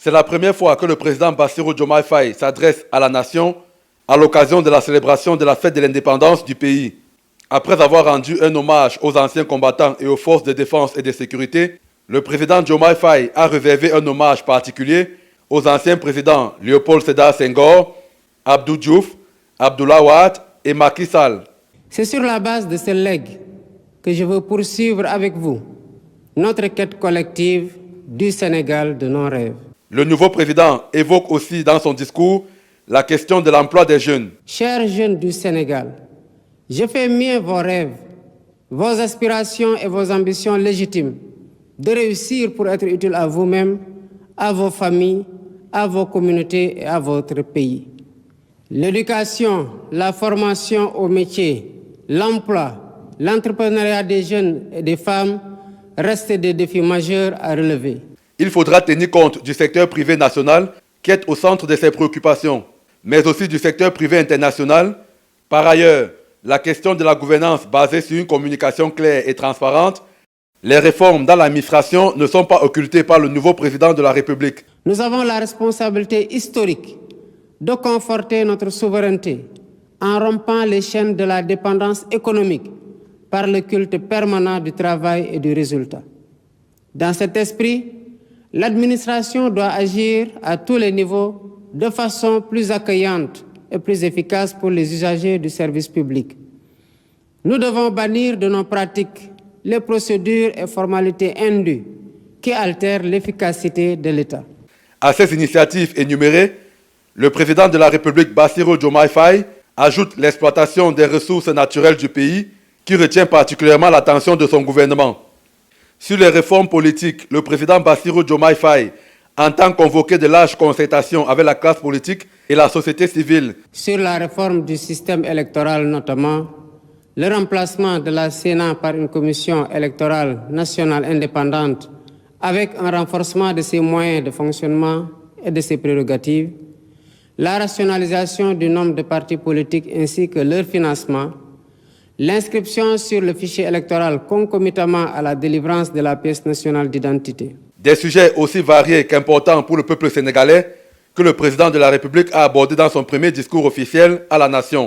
C'est la première fois que le président Bassirou Diomaye Faye s'adresse à la nation à l'occasion de la célébration de la fête de l'indépendance du pays. Après avoir rendu un hommage aux anciens combattants et aux forces de défense et de sécurité, le président Diomaye Faye a réservé un hommage particulier aux anciens présidents Léopold Sédar Senghor, Abdou Diouf, Abdoulaye Wade et Macky Sall. C'est sur la base de ce legs que je veux poursuivre avec vous notre quête collective du Sénégal de nos rêves. Le nouveau président évoque aussi dans son discours la question de l'emploi des jeunes. Chers jeunes du Sénégal, je fais mien vos rêves, vos aspirations et vos ambitions légitimes de réussir pour être utile à vous-même, à vos familles, à vos communautés et à votre pays. L'éducation, la formation au métier, l'emploi, l'entrepreneuriat des jeunes et des femmes restent des défis majeurs à relever. Il faudra tenir compte du secteur privé national qui est au centre de ses préoccupations, mais aussi du secteur privé international. Par ailleurs, la question de la gouvernance basée sur une communication claire et transparente, les réformes dans l'administration ne sont pas occultées par le nouveau président de la République. Nous avons la responsabilité historique de conforter notre souveraineté en rompant les chaînes de la dépendance économique par le culte permanent du travail et du résultat. Dans cet esprit, l'administration doit agir à tous les niveaux de façon plus accueillante et plus efficace pour les usagers du service public. Nous devons bannir de nos pratiques les procédures et formalités indues qui altèrent l'efficacité de l'État. À ces initiatives énumérées, le président de la République Bassirou Diomaye Faye ajoute l'exploitation des ressources naturelles du pays qui retient particulièrement l'attention de son gouvernement. Sur les réformes politiques, le président Bassirou Diomaye Faye entend convoquer de larges concertations avec la classe politique et la société civile. Sur la réforme du système électoral notamment, le remplacement de la Sénat par une commission électorale nationale indépendante avec un renforcement de ses moyens de fonctionnement et de ses prérogatives, la rationalisation du nombre de partis politiques ainsi que leur financement, l'inscription sur le fichier électoral concomitamment à la délivrance de la pièce nationale d'identité. Des sujets aussi variés qu'importants pour le peuple sénégalais que le président de la République a abordé dans son premier discours officiel à la nation.